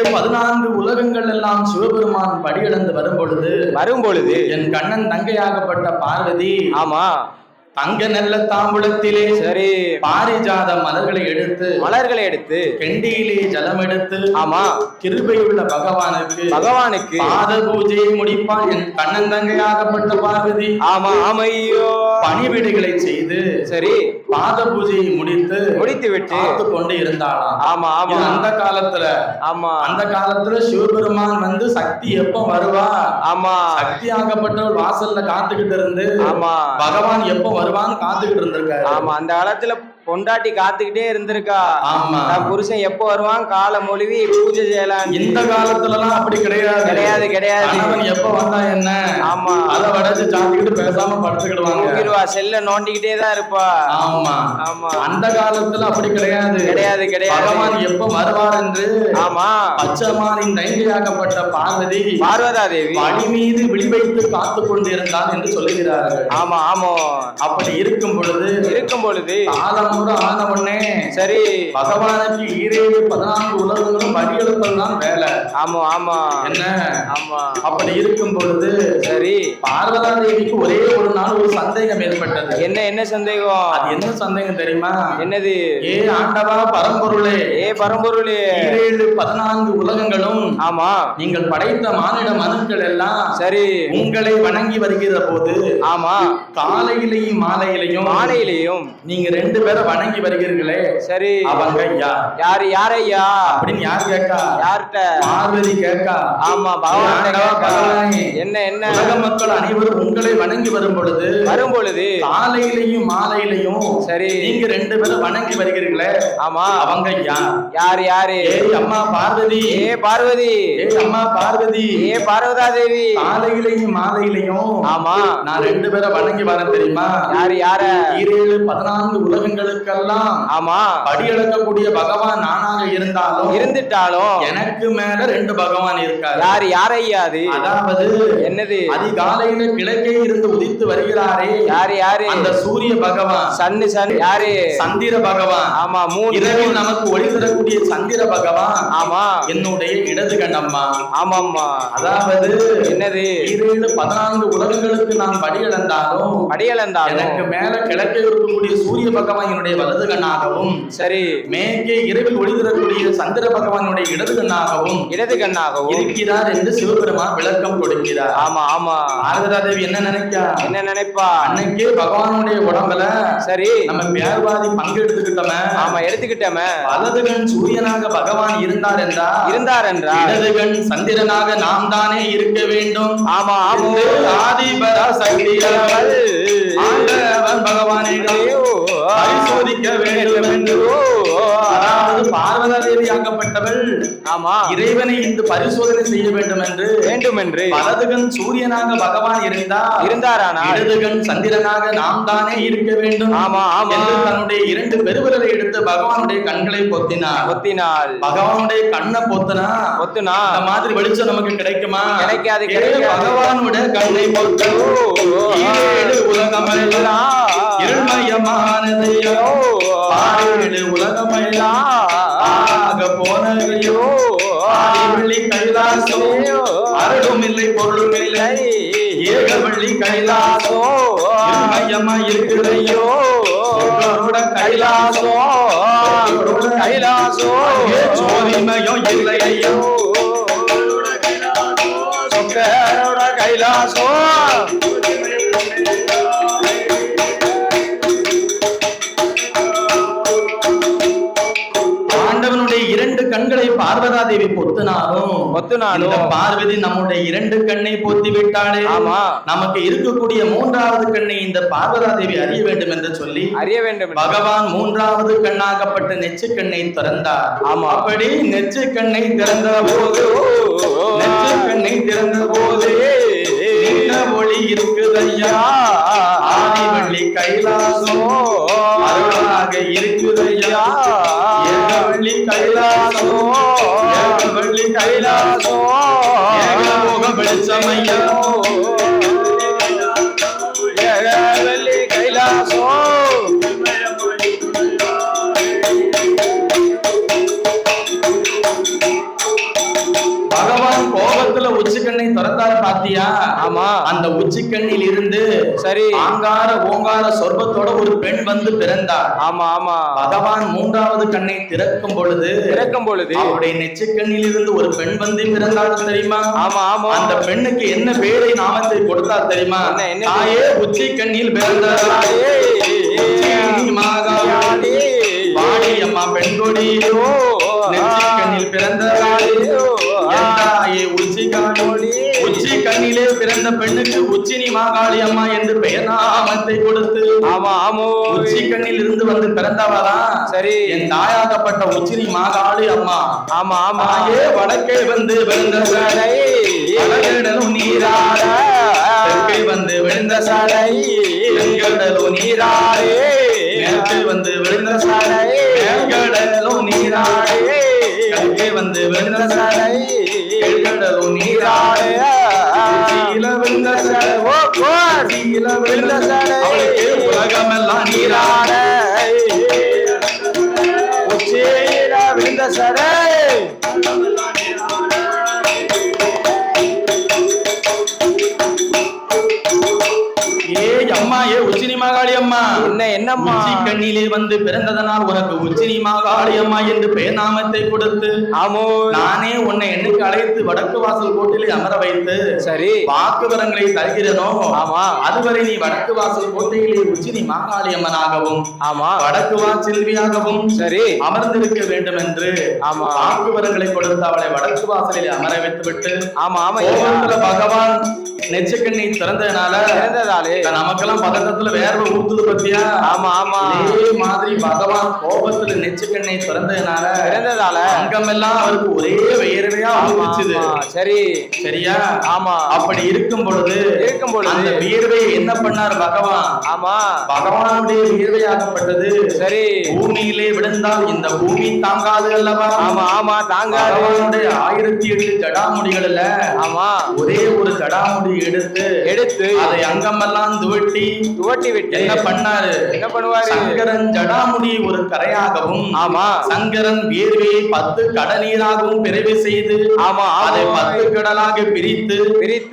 14 உலகங்கள் எல்லாம் சிவபெருமான் படியிழந்து வரும் பொழுது என் கண்ணன் தங்கையாகப்பட்ட பார்வதி ஆமா தங்க நல்ல தாம்பூலத்திலே சரி பாரிஜாத மலர்களை எடுத்து கெண்டியிலே ஜலம் எடுத்து ஆமா கிருபையுள்ள பகவானுக்கு பாத பூஜையை முடிப்பான் என் கண்ணன் தங்கையாகப்பட்ட பார்வதி. ஆமா ஆமையோ பணிவிடைகளை செய்து சரி பாத பூஜையை முடித்து விட்டு காத்து கொண்டு இருந்தாளாம். ஆமா ஆமா அந்த காலத்துல சிவபெருமான் வந்து சக்தி எப்ப வருவா, ஆமா சக்தி ஆகப்பட்டவர் வாசல்ல காத்துக்கிட்டு இருந்து ஆமா பகவான் எப்ப வருவான்னு காத்துக்கிட்டு இருந்திருக்காரு. ஆமா அந்த காலத்துல பொண்டாட்டி காத்துக்கிட்டே இருந்திருக்கா. ஆமா புருஷன் எப்ப வருவான் கால மொழிவி பூஜை செய்யலாம். இந்த காலத்துல எல்லாம் அப்படி கிடையாது. எப்ப வந்தா என்ன, ஆமா அதை வடைச்சு சாத்திக்கிட்டு பேசாம படுத்துக்கிடுவாங்க. செல்ல நோண்டிக்கிட்டே தான் இருப்பா. ஆமா ஆமா அந்த காலத்துல அப்படி கிடையாது. பகவான் எப்ப வருவார் என்று ஆமா பச்சமானின் தைரியமாகப்பட்ட பார்வதா தேவி வழி மீது விழிவைத்து காத்து கொண்டு இருந்தார் என்று சொல்லுகிறார்கள். ஆமா ஆமா அப்படி இருக்கும் பொழுது காலம் ஆன உடனே சரி பகவானுக்கு 14 உலகங்களும் வழியெடுப்பதுதான் வேலை. ஆமா ஆமா என்ன ஆமா அப்படி இருக்கும் பொழுது சரி பார்வதா தேவிக்கு ஒரே ஒரு நாள் ஒரு சந்தேகம் ஏற்பட்டது. என்ன சந்தேகம்? அது என்ன சந்தேகம் தெரியுமா? என்னது? ஏ ஆண்டவா பரம்பொருளே, 14 உலகங்களும் ஆமா நீங்கள் படைத்த மானிட மனுக்கள் எல்லாம் சரி உங்களை வணங்கி வருகிற போது ஆமா காலையிலையும் மாலையிலையும் நீங்க 2 பேரை வணங்கி வருகிறீர்களே சரி அவங்க யாரையா அப்படின்னு யார் கேட்கா? யார்கிட்ட? பார்வதி கேட்கா. ஆமா பகவான் என்ன உலக மக்கள் அனைவரும் உங்களை வணங்கி வரும் பொழுது காலையிலையும் மாலையிலையும் சரி நீங்க 2 பேரும் வணங்கி வருகிறீர்களே ஆமா அவங்க யாரு? ஏய் அம்மா பார்வதி, அம்மா பார்வதி, பார்வதா தேவி காலையிலையும் மாலையிலையும் ஆமா நான் 2 பேரை வணங்கி வரேன் தெரியுமா? யார? 14 உலகங்களுக்கெல்லாம் ஆமா படியளக்கக்கூடிய பகவான் நானாக இருந்துட்டாலும் எனக்கு மேல 2 பகவான் இருக்காரு. யாரையா அது? அதாவது என்னது? அதிகாலையில கிழக்கே இருந்து உதித்து வருகிறாரே யாரு? அந்த சூரிய பகவான். சன் யாரு? சந்திர பகவான். ஆமா இரவில் நமக்கு ஒளி தரக்கூடிய சந்திர பகவான். ஆமா என்னுடைய இடது கண்ணம்மா. ஆமாம்மா அதாவது என்னது? 14 உலகங்களுக்கு நான் படியளந்தாலும் எனக்கு மேல கிழக்கே இருக்கக்கூடிய சூரிய பகவான் என்னுடைய வலது கண்ணாகவும் சரி மேற்கே இரவில் ஒளி தரக்கூடிய சந்திர பகவானுடைய இடது கண்ணாகவும் இருக்கிறார் என்று சிவபெருமான் விளக்கம் கொடுக்கிறார். ஆமா ஆமா பார்வதா தேவி என்ன நினைப்பா? அன்னைக்கு பகவானுடைய உடம்புல சரி நம்ம பேர்வாதி பங்கு எடுத்துக்கிட்டோமே. வலது கண் சூரியனாக பகவான் இருந்தார் என்றா இடது கண் சந்திரனாக நாம் தானே இருக்க வேண்டும். ஆமா ஆதிபரா சக்தியால் ஆண்டவன் பகவானை பரிசோதிக்க வேண்டும் என்று அதாவது பார்வதா தேவி ஆக்கப்பட்டவள் ஆமா இறைவனை இந்த பரிசோதனை செய்ய வேண்டும் என்று வலதுகன் சூரியனாக பகவான் இருந்தாரானா இடதுகன் சந்திரனாக நாம் தானே இருக்க வேண்டும். ஆமா தன்னுடைய 2 பெருவிரலை எடுத்து பகவானுடைய கண்களை பொத்தினாள். பகவானுடைய கண்ணை பொத்துனா இந்த மாதிரி வெளிச்சம் நமக்கு கிடைக்குமா? கிடைக்காது. பகவானுடைய கண்ணை பொத்து உலகமெல்லாம் இருள்மயமானதையோ 7 உலகமெல்லாம் ஆக போனதையோ வெள்ளி கைலாசோ அருளும் இல்லை பொருளும் இல்லை ஏக வெள்ளி கைலாசோ மையமா இருக்குதையோ கைலாசோ சோதிமயம் இல்லையோ கைலாசோ ஆண்டவனுடைய 2 கண்களை பார்வதா தேவி பொத்துனாலும் பார்வதி நம்முடைய 2 கண்ணை பொத்தி விட்டாளே. ஆமா நமக்கு இருக்கக்கூடிய 3வது கண்ணை இந்த பார்வதா தேவி அறிய வேண்டும் என்று சொல்லி பகவான் 3வது கண்ணாகப்பட்ட நெச்சு கண்ணை திறந்தார். ஆமா அப்படி நெச்சு கண்ணை திறந்த போது ஒளி இருக்குதையா ஆதிவள்ளி கைலாசோ அருளாக இருக்குதையா ஏகவள்ளி கைலாசோ ஏகமோக வெளிச்சமையா ஏகவள்ளி கைலாசோ கோபத்துல உச்சிக்கண்ணை திறந்தாரு பாத்தியா? ஆமா. அந்த உச்சிக்கண்ணில் இருந்து சரி ஆங்கார ஓங்கார சொர்பத்தோட ஒரு பெண் வந்து பிறந்தார். ஆமா ஆமா. பகவான் மூன்றாவது கண்ணை திறக்கும் பொழுது அவருடைய நெற்றிக்கண்ணில் இருந்து ஒரு பெண் வந்து பிறந்தாள் தெரியுமா? ஆமா ஆமா. அந்த பெண்ணுக்கு என்ன பேரை நாமத்தை கொடுத்தார் தெரியுமா? தாயே உச்சிக்கண்ணில் பிறந்தாளே மாகாளி வாடி அம்மா பெண்கொடி நெற்றிக்கண்ணில் பிறந்தாளே உச்சி கண்ணிலே பிறந்த பெண்ணுக்கு உச்சினி மாகாளி அம்மா என்று பெயர் நாமத்தை கொடுத்து ஆமா ஆமோ உச்சி கண்ணில் இருந்து வந்து பிறந்தவரா? சரி என் தாயாகப்பட்ட உச்சினி மாகாளி அம்மா. ஆமா ஆமா. வடக்கே வந்து விழுந்த சாலை வடகடலும் நீராட தெற்கே வந்து விழுந்த சாலை தென்கடலும் நீராடே மேற்கே வந்து விழுந்த சாலை மேற்கடலும் நீராடே கிழக்கே வந்து விழுந்த சாலை கீழ்கடலும் நீராடே விழுந்த சாலை விழுந்த சாலை அவளுக்கு உலகமெல்லாம் நீராட உச்சியில விழுந்த சாலை அம்மா ஏ உச்சினி மாகாளி அம்மா என்னம்மா கண்ணிலே வந்து பிறந்ததனால் உனக்கு உச்சினி மாகாளி அம்மா என்று பெயர் நாமத்தை கொடுத்து ஆமோ நானே உன்னை என்னைக்கு அழைத்து வடக்கு வாசல் கோட்டிலே அமர வைத்து சரி வாக்கு வரங்களை தருகிறனோ ஆமா அதுவரை நீ வடக்கு வாசல் கோட்டையிலே உச்சினி மாகாளி அம்மனாகவும் ஆமா வடக்கு செல்வியாகவும் சரி அமர்ந்திருக்க வேண்டும் என்று ஆமா வாக்கு வரங்களை கொடுத்து அவளை வடக்கு வாசலில் அமர வைத்து விட்டு ஆமா ஆமா பகவான் நெச்சக்கண்ணை திறந்ததாலே நமக்கெல்லாம் பதட்டத்துல வேர்வை ஊத்துது பத்தியா? ஆமா ஆமா. இதே மாதிரி பகவான் கோபத்துல நெச்சக்கண்ணை திறந்ததால அங்கமெல்லாம் அவருக்கு ஒரே வேர்வையா ஊத்துச்சு. சரி சரியா? ஆமா. அப்படி இருக்கும் பொழுது அந்த வியர்வையை என்ன பண்ணார் பகவான்? ஆமா பகவானுடைய வியர்வையாகப்பட்டது சரி பூமியிலே விழுந்தால் இந்த பூமி தாங்காது அல்லவா? ஆமா ஆமா தாங்காது. பகவானுடைய 1008 ஜடாமுடிகள் இல்ல ஆமா ஒரே ஒரு ஜடாமுடி எடுத்து அதை அங்கமெல்லாம் துவட்டி விட்டு என்ன பண்ணாரு? என்ன பண்ணுவாரு? சங்கரன் ஜடாமுடி ஒரு கரையாகவும் ஆமா சங்கரன் வியர்வையை 10 கடநீராகவும் பிறவி செய்து ஆமா அதை 10 கடலாக பிரித்து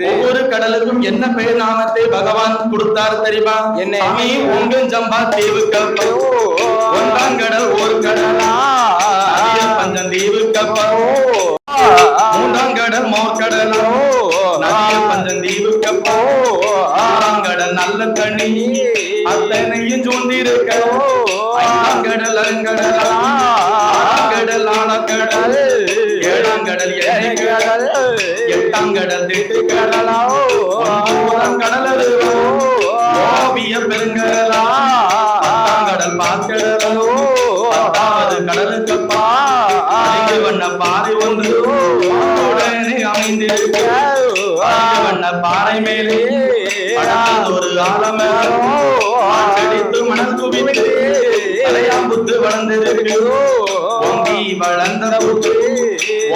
ஒவ்வொரு கடலுக்கும் என்ன பெயர் நாமத்தை பகவான் கொடுத்தார் தெரியுமா? என்ன? ஜம்பா தீவுக்கு ஒன்றாம் கடல் ஒரு கடலா பஞ்சந்தீவு கப்போ மூன்றாம் கடல் மோர்கடலோ பஞ்சந்தீவு கப்போ ஆறாம் கடல் நல்ல தண்ணி அத்தனையும் சூழ்ந்திருக்க ஐந்தாம் கடல் அருங்கடலா கடல் ஆழக்கடல் ஏழாம் கடல் ஏழை கடல் எட்டாம் கடல் திட்டு கடலா கடல் ஓவிய பெருங்கடலா கடல் பாக்கடலோ பத்தாவது கடலுக்கப்பா வண்ண பாறை ஒன்று உடனே அமைந்திருக்க வண்ண பாறை மேலே ஒரு ஆலமரம் செடித்து மணல் குவித்து தலையாம்புத்து வளர்ந்திருக்கு பொங்கி வளர்ந்த புத்து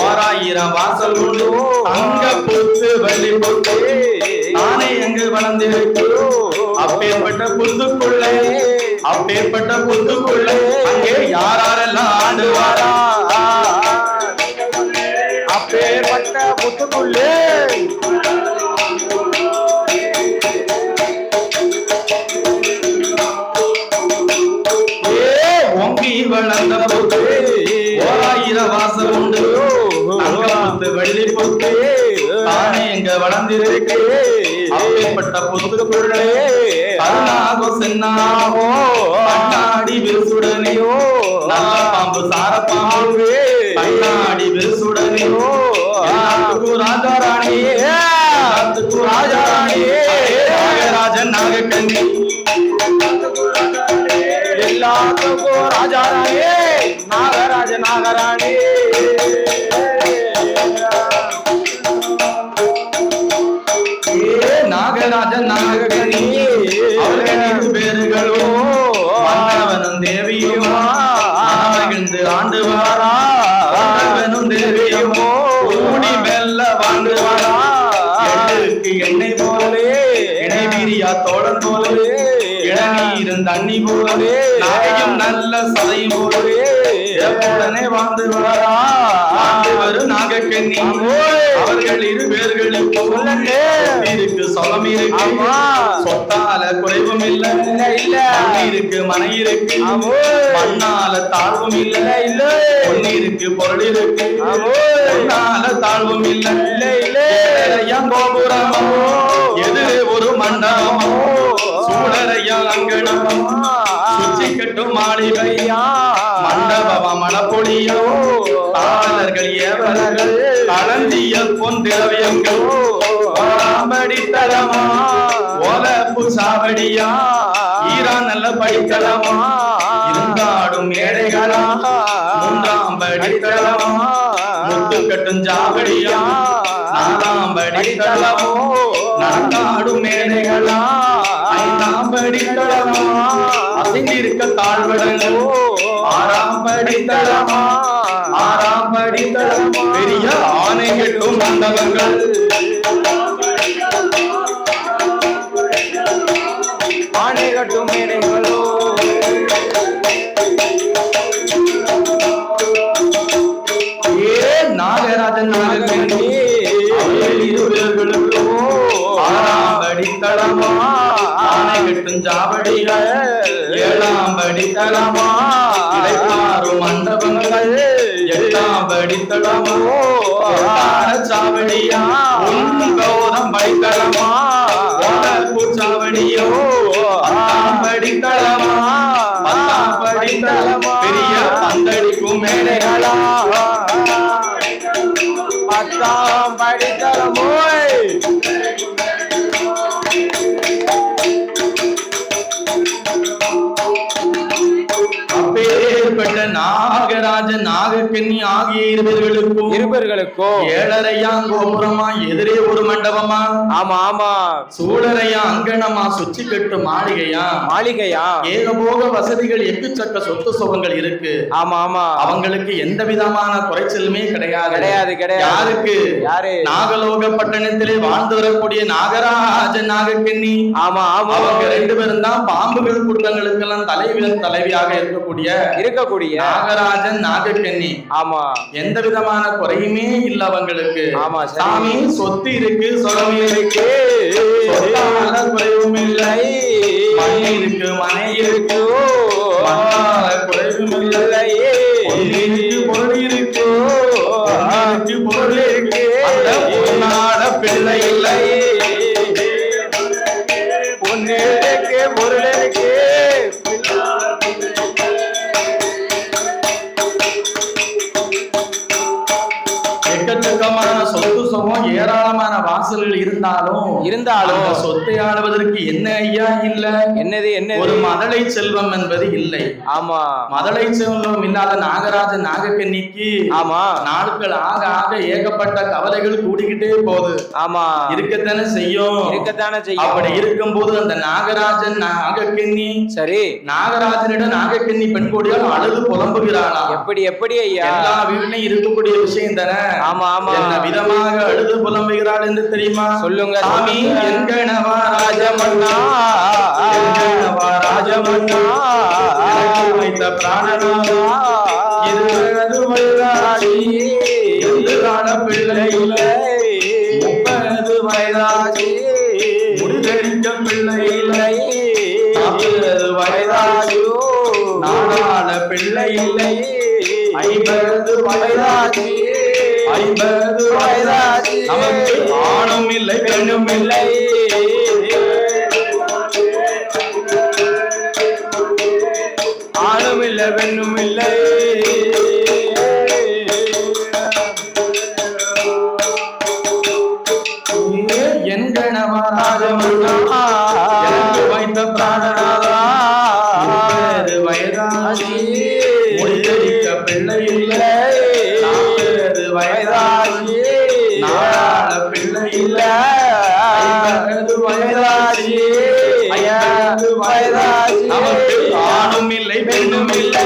ஓராயிரம் வாசல் உண்டு அங்க புத்து வள்ளி புத்து நானே எங்கு வளர்ந்திருக்கு அப்பேற்பட்ட புத்துக்குள்ளே அங்கே யாரெல்லாம் ஆண்டுவாரா? அப்பேற்பட்ட புத்துக்குள்ளே ஓங்கி வளர்ந்த புத்து ஓராயிரம் வாசல் உண்டு புத்து வெள்ளி புத்து தானே எங்க வளர்ந்திருக்கு அப்பேற்பட்ட புத்துக்குள்ளே அருணாகோ சென்னாகோ கண்ணாடி விருசுடனையோ நல்ல பாம்பு சாரப்பாம்பு கண்ணாடி விருசுடனையோ ராஜாராணியே நாகராஜன் நாகக்கண்ணி எல்லாத்துக்கும் ராஜாராணியே நாகராஜ நாகராணி நாகராஜன் நாகக்கண்ணி அவர்களின் பேர்களோ மன்னவனும் தேவியுமா மகிழ்ந்து ஆண்டு வாரா மன்னவனும் தேவியுமோ கூடி மெல்ல வாழ்ந்து வாரா எண்ணெய் போலே இணை வீரியா தோழன் போலே இளநீரும் தண்ணி போலே நாயும் நல்ல சதை போலே உடனே வாழ்ந்து வரும் நாகக்கண்ணி அவர்கள் இரு பேர்களுக்கு இருக்கு சொலம் இருக்கு சொத்தால குறைவும் இல்ல இருக்கு மனை இருக்கு மண்ணால தாழ்வும் இல்ல பொன்னிருக்கு பொருள் இருக்கு பொன்னால தாழ்வும் இல்ல கோபுரமோ எதிரே ஒரு மண்டபமோ சூழலையா அங்கணமோ சுற்றி கட்டும் மாளிகையா மண்டபமா மலப்பொழியோ காவலர்கள் ஏவலர்கள் களஞ்சியல் பொன் திரவியங்கள் படித்தளமா ஓலப்பு சாவடியா ஈரா நல்ல படித்தளமா இருந்தாடும் ஏழைகளா மூன்றாம் படித்தளமா முத்து கட்டும் சாவடியா நாலாம் படித்தளமோ நடந்தாடும் ஏழைகளா ஐந்தாம் படித்தளமா அசைந்திருக்க தாழ்வடங்களோ ஆறாம் படித்தளமா ஆறாம் படித்தளமா பெரிய ஆணை கட்டும் மண்டபங்கள் ஆணை கட்டும் மேடைகளோ நாகராஜன் நாகக்கண்ணி இருவர்களுக்கோ ஆறாம் படித்தளமா ஆணை கட்டும் சாவடிகள் ஏழாம் படித்தளமா இடைப்பாரும் மண்டபங்கள் எட்டாம் படித்தளமோ சாவடியா கௌதம் படித்தளமா சாவடியோ படித்தளமா பத்தாம் படித்தளமா பெரிய பந்தடிக்கும் மேடைகளா பத்தாம் படித்தளமோ அப்பேற்பட்ட நாகராஜன் நாகக்கண்ணி ஆகிய இருவர்களுக்கோ ஏழரையா கோபுரமா எதிரே ஒரு மண்டபமா ஆமா ஆமா சூழரையா அங்கணமா சுற்றி கட்டு மாளிகையா ஏகபோக வசதிகள் எக்குச்சக்க சொத்து சுகங்கள் இருக்கு ஆமா ஆமா அவங்களுக்கு எந்த விதமான குறைச்சலுமே கிடையாது யாருக்கு நாகலோக பட்டணத்திலே வாழ்ந்து வரக்கூடிய நாகராஜன் நாகக்கண்ணி ஆமா ஆமா அவங்க ரெண்டு பேரும் தான் பாம்புகள் கூட்டங்களுக்கெல்லாம் தலைவியாக இருக்கக்கூடிய நாகராஜன் நாகக்கண்ணி ஆமா எந்த விதமான குறையுமே இல்ல அவங்களுக்கு ஆமா சாமி சொத்து இருக்கு சொலம் இருக்கு குறைவும் இல்லை இருக்கு மனை இருக்கு குறைவும் இல்லை பொருள் இருக்கு பொருள் இருக்கு பொன்னாட பிள்ளை இல்லை பொண்ணு இருக்கு பொருள் இருக்கு எக்கச்சக்கமான சொத்து சுகம் ஏராளமான வாசல்கள் இருந்தாலும் சொத்தை ஆளுவதற்கு என்ன ஐயா இல்ல என்னது ஒரு மதலை செல்வம் என்பது இல்லை ஆமா மதலை செல்வம் இல்லாத நாகராஜன் நாகக்கண்ணிக்கு ஆமா நாட்கள் ஆக ஆக ஏகப்பட்ட கவலைகள் கூடிக்கிட்டே போகுது ஆமா இருக்கத்தானே செய்யும் அப்படி இருக்கும்போது அந்த நாகராஜன் நாகக்கண்ணி சரி நாகராஜனிடம் நாகக்கண்ணி பெண் கோடியால் அழுது புலம்புகிறாளா எப்படி ஐயா எல்லா வீட்லயும் இருக்கக்கூடிய விஷயம் தானே ஆமா ஆமா என்ன விதமாக அழுது புலம்புகிறாள் என்று தெரியுமா சொல்லுங்க சாமி என்கணவா ராஜமன்னா வைத்த பிராணனா இருபது வயதாடி எதிரான பிள்ளை இல்லை 30 வயதாடி முடிதறிக்க பிள்ளை இல்லை 40 வயதாடியோ நாடாள பிள்ளை இல்லை 50 வயதாடி 50 வயதாடி நமக்கு ஆணும் இல்லை பெண்ணும் இல்லை ஆணும் இல்லை பெண்ணும் இல்லை என் கணவா ராஜமன்னா எனக்கு வைத்த பிராணநாதா 30 வயதாடி முடிதறிக்க பிள்ளை இல்லை 40 வயதாடி நாடாள பிள்ளை இல்லை 50 வயதாடி 50 வயதாடி நமக்கு ஆணும் இல்லை பெண்ணும் இல்லை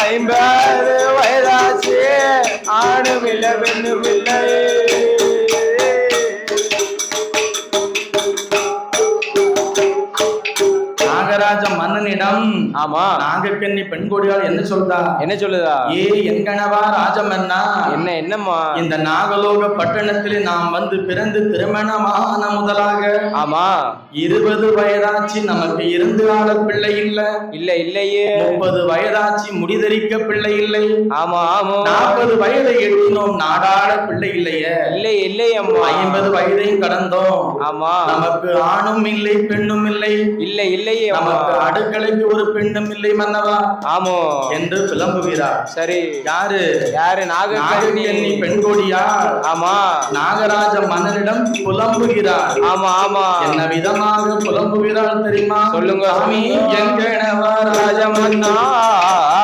50 வயதாச்சு ஆணும் இல்லை பெண்ணும் இல்லை நாகராஜ மன்னனிடம் ஆமா. நாகக்கன்னி பெண் கொடியால் என்ன சொல்றா? என்ன சொல்லுதா? ஏ என் கணவா ராஜமன்னா, என்னம்மா? இந்த நாகலோக பட்டணத்தில் நாம் வந்து பிறந்து திருமணமான முதலாக ஆமா 20 வயதாச்சு நமக்கு இருந்து ஆள பிள்ளை இல்லையே. 30 வயதாச்சு முடிதரிக்க பிள்ளை இல்லை. ஆமா 40 வயதை எட்டினோம் நாடாள பிள்ளை இல்லையே. இல்லை அம்மா. 50 வயதையும் கடந்தோம். ஆமா நமக்கு ஆணும் இல்லை பெண்ணும் இல்லை. இல்லையே. நமக்கு அடுக்கலைக்கு ஒரு பெண்ணும் இல்லை மன்னவா. ஆமோ என்று புலம்புகிறார். சரி, யாரு? நாகக்கன்னி பெண் கொடியா? ஆமா. நாகராஜ மன்னனிடம் புலம்புகிறார். ஆமா. என்ன விதமாக புலம்புகிறார் தெரியுமா? சொல்லுங்க சாமி. என் கணவா ராஜமன்னா,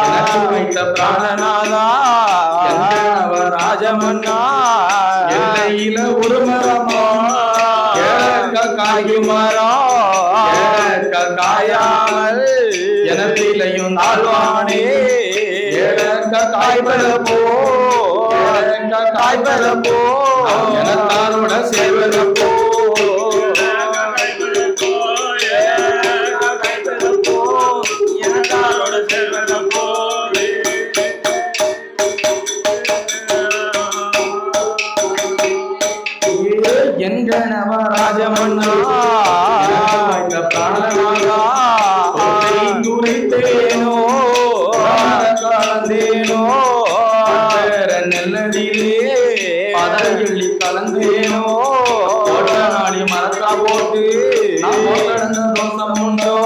எனக்கு வைத்த பிராணநாதா, என் கணவா ராஜமன்னா, எல்லையில ஒரு மரமா காய்கு மரம் காயாமல் எனத்திலையும் தாழ்வானே காய்பல போ எனத்தாரோட சேவல போ என் கணவா ராஜமன்னா, பிராணநாதா, துரைத்தேனோ கலந்தேனோ நெல்லடியிலே பதவி கலந்தேனோ நாடி மரக்கா போட்டு கடந்த தோசம் உண்டோ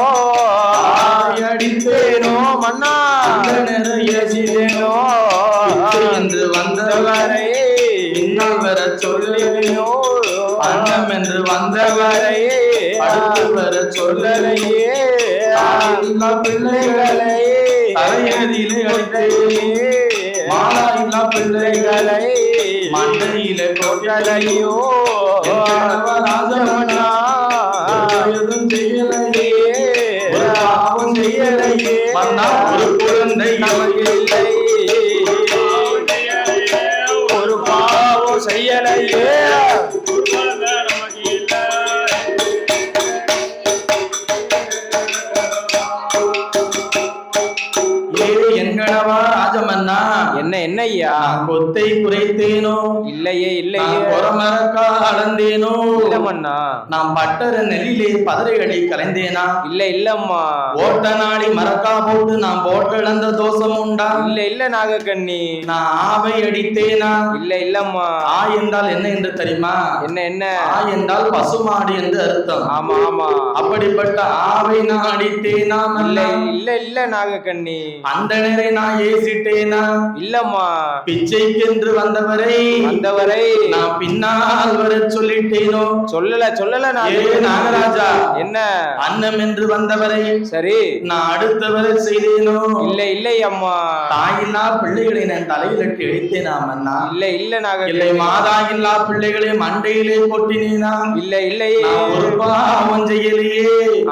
அடித்தேனோ மன்னா நிறைய செய்தேனோ என்று வந்தவரை இன்னும் வர சொல்லேனோ அன்னம் என்று வந்தவரை அடுத்து வர சொல்லலையே பிள்ளைகளை தலையதிலே அடித்தேனே மாலா இல்லா பிள்ளைகளை மண்டையிலே கொட்டலையோ ராஜமன்னா எதுவும் செய்யலையே ஒரு பாவம் செய்யலையே மன்னா ஒரு குழந்தை நமக்கு இல்லை ஒரு பாவம் செய்யலையே என்கணவா ராஜமன்னா, என்ன ஐயா? கொத்தை குறைத்தேனோ இல்லையே பொறமரக்கா அளந்தேனோ இல்லமண்ணா. நாம் பட்டர நெல்லிலே பதறைகளை கலைந்தேனா இல்லம்மா. ஓட்ட நாடி மரக்கா போட்டு நாம் போட்டிழந்த தோஷம் உண்டா இல்ல நாகக்கன்னி. நான் ஆவை அடித்தேனா இல்லம்மா. ஆ என்றால் என்ன என்று தெரியுமா? என்ன ஆ என்றால் பசுமாடு என்று அர்த்தம். ஆமா அப்படிப்பட்ட ஆவை நான் அடித்தேனா இல்ல நாகக்கன்னி. அந்த நேரை நான் ஏசிட்டேனா இல்லம்மா. பிச்சைக்கென்று வந்தவரை நான் பின்னால் வர சொல்லிட்டேனோ சொல்லல நாகராஜா. என்ன அன்னம் என்று வந்தவரை சரி நான் அடுத்தவரை செய்தேனோ இல்லை அம்மா. தாயில்லா பிள்ளைகளை நான் தலையிலிட்டு எழுத்தேனா மன்னா இல்ல நாக இல்லை மாதா இல்லா பிள்ளைகளை மண்டையிலே கொட்டினேனா இல்லை ஒரு பாவம் செய்யலையே.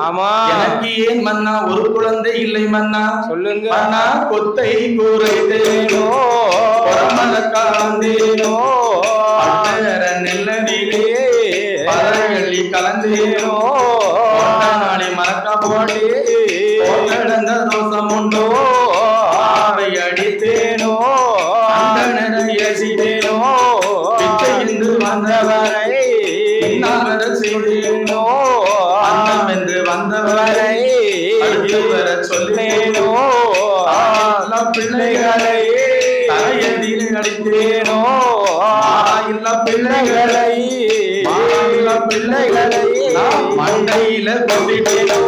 ஆமா எனக்கு ஏன் மன்னா ஒரு குழந்தை இல்லை மன்னா சொல்லுங்க மன்னா. கொத்தை கூரைத்தேனோ கலந்தேனோ நெல்லடியிலே பதறி கலந்தேனோ நாளை மறக்கா போடி கடந்த தோஷம் உண்டோ ஆவை அடித்தேனோ அந்த நிறையேனோ பிச்சை என்று வந்தவரை பின்னால் செய்தேனோ அன்னம் என்று வந்தவரை அடுத்து வர சொல்லேனோ பிள்ளைகளை தலையதில் அடித்தேனோ இல்ல பிள்ளைகளை மண்டையில கொட்டிட்டேனோ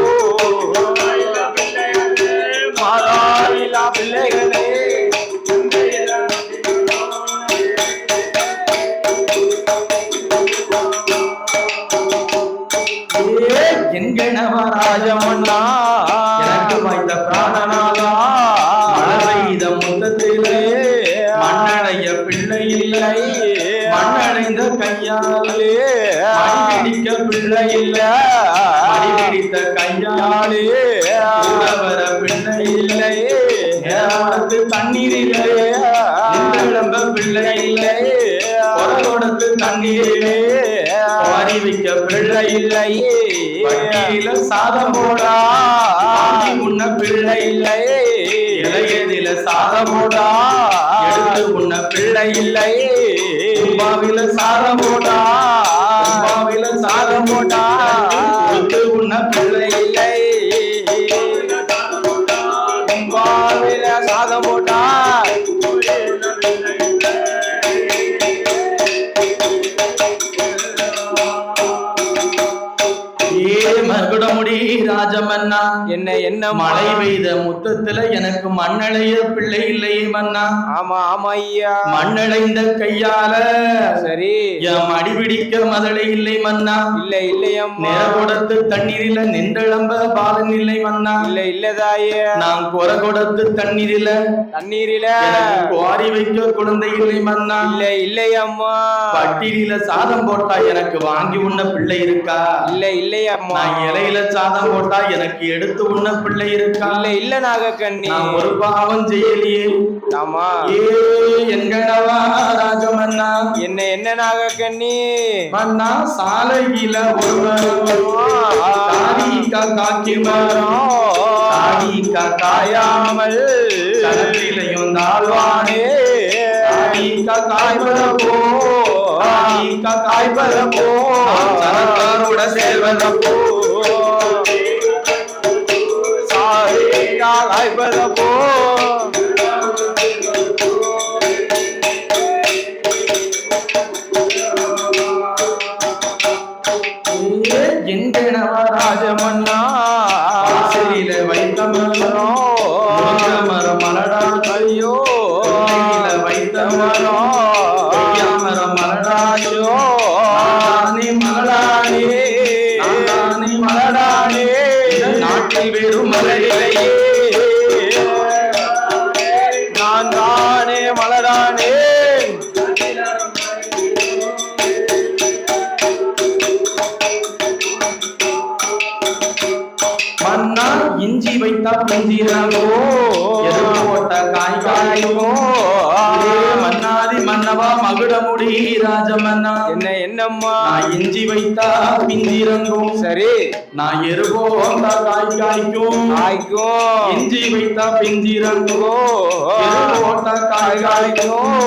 மாதாயில்லா பிள்ளைகளே என்கணவா ராஜமன்னா எனக்கு வாய்ந்த பிராணநாதா மழை முத்தத்திலே மண்ணடைய பிள்ளை இல்லை மண்ணடைந்த கையாலே அடிக்க பிள்ளை இல்ல அடித்த கையாலே வர பிள்ளை இல்லை தண்ணீர் இல்லை விளம்ப பிள்ளை இல்லை தண்ணீரிலே வாரி வைக்க பிள்ளை இல்லையே வட்டியில சாதம் போடா உன்ன பிள்ளை இல்லை இளையதில சாதம் போடா எடுத்து உன்ன பிள்ளை இல்லை பாவில சாதம் போடா பாவில சாதம் போடா எடுத்து உன்ன பிள்ளை இல்லை பாவில சாதம் போடா மகுடமுடி ராஜமன்னா என்ன மழை பெய்த முத்தத்துல எனக்கு மண்ணளைய பிள்ளை இல்லையே மன்னா ஆமா ஆமா ஐயா மண்ணளைந்த கையால சரி என் மடிபிடிக்க மதளை இல்லை மன்னா இல்லையம்மா நேரகுடத்து தண்ணீரில நின்றளம்ப பாலன் இல்லை மன்னா இல்லதாயே நான் குறகுடத்து தண்ணீரில குவாரி வைக்க குழந்தை இல்லை மன்னா இல்லையம்மா பட்டியல சாதம் போட்டா எனக்கு வாங்கி உண்ண பிள்ளை இருக்கா இல்லையம்மா இலையில சாதம் போட்டா எனக்கு எடுத்து உண்ண பிள்ளை இருக்கா இல்ல நாகக்கண்ணி ஒரு பாவம் செய்யலையே ஆமா எங்கடவா ராஜமன்னா என்ன நாகக்கண்ணி மன்னா சாலையில காக்கி காயாமல் களத்திலையும் தாழ்வானே காய்பதப்போ காய்பதப்போ சரத்தாரோட சேர்வதப்போ காய்பதப்போ எங்கனவா ராஜமன்னா வாசலில வைத்த மரம் மலடா ஐயோ வைத்த மரம் மலடாயோ மலடானே நாட்டில் வெறும் மலரிலேயே நான் தானே மலடானே மன்னா இஞ்சி வைத்தா பிஞ்சிராங்கோ போட்ட காய்காயோ மன்னாதி மன்னவா மகுடமுடி ராஜமன்னா என்னம்மா இஞ்சி வைத்தா பிஞ்சிரங்கும் சரி நான் எருவோ காய்க்கும் இஞ்சி வைத்தா பிஞ்சிரங்கோ போட்ட காய்காய்க்கும்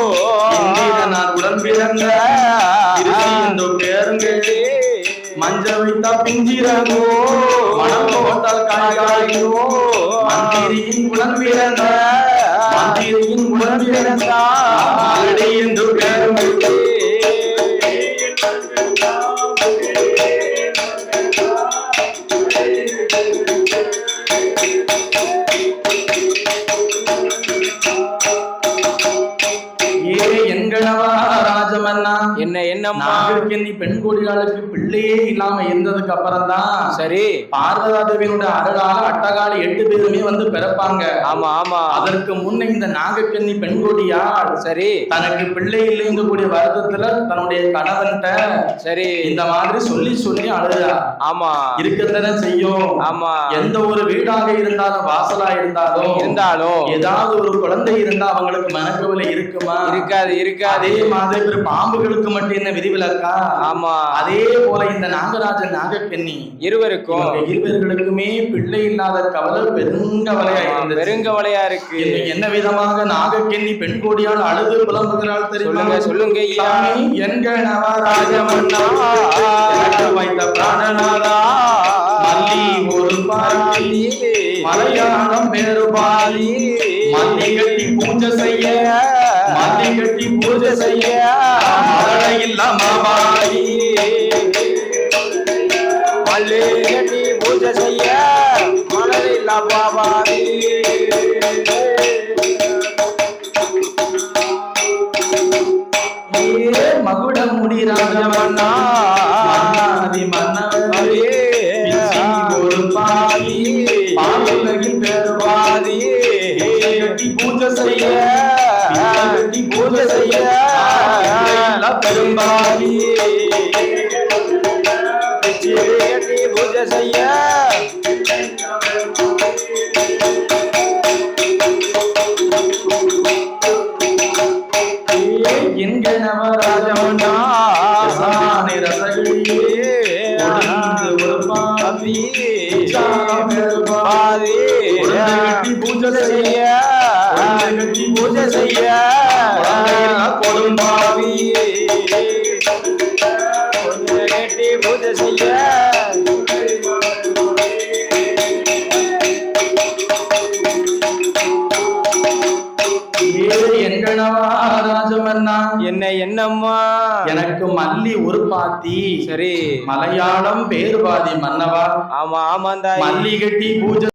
நான் உடன் பிறந்த பேருங்களே மஞ்ச வைத்தா பிஞ்சிரங்கோ மனம் போட்டால் காய்காய்க்கோ மந்திரியின் உடன் பிறந்த மந்திரியின் உடன் பிறந்தா மலடி என்று பேரும் எங்கனவா ராஜமன்னா என்னம்மா பெண் கோடிகளுக்கு பிள்ளையே இல்லாம இருந்ததுக்கு அப்புறம் தான் சரி பார்வதா தேவியினுடைய அருளால அட்டகாலி 8 பேருமே வந்து பிறப்பாங்க ஆமா அதற்கு முன்ன இந்த நாகக்கன்னி பெண் கோடியா சரி தனக்கு பிள்ளை இல்லைங்க கூடிய வருத்தத்துல தன்னுடைய கணவன்கிட்ட சரி இந்த மாதிரி சொல்லி அழுதா ஆமா இருக்கத்தானே செய்யும் ஆமா எந்த ஒரு வீடாக இருந்தாலும் வாசலா இருந்தாலும் ஏதாவது ஒரு குழந்தை இருந்தா அவங்களுக்கு மனக்கவலை இருக்குமா இருக்காது அதே மாதிரி பாம்புகளுக்கு மட்டும் என்ன விதிவிலக்கா ஆமா அதே போல இந்த நாகராஜன் நாகக்கன்னி இருவர்களுக்குமே பிள்ளை இல்லாத கவலை பெருங்கவலையா இருக்கு என்ன விதமாக நாகக்கன்னி பெண் கோடியால் அழுது புலம்புகிறாள் தெரியுமா சொல்லுங்க என்க நவராஜமன்னா வைத்த பிராணநாதா மல்லி ஒரு பாலி மலையாளம் வேறு பாலி மல்லி கட்டி பூஜை செய்ய இல்லாம பாலி மல்லி கட்டி பூஜை செய்ய மலர் இல்லாம பாலி மகுடமுடி ராஜமன்னா மன்னவரே ஒரு பாதி பாலுலகில் பெருவாதி பூஜை செய்ய பெரும்பாதி பூஜை செய்ய என்க நவராஜமன்னா ரசகிரியே பூஜை செய்ய பூஜை செய்ய கொடும்பாவி கட்டி பூஜை செய்ய எங்கனவா ராஜமன்னா என்னம்மா எனக்கு மல்லி ஒரு பாத்தி சரி மலையாளம் பேரு பாதி மன்னவா ஆமா ஆமாந்தாய் மல்லி கட்டி பூஜை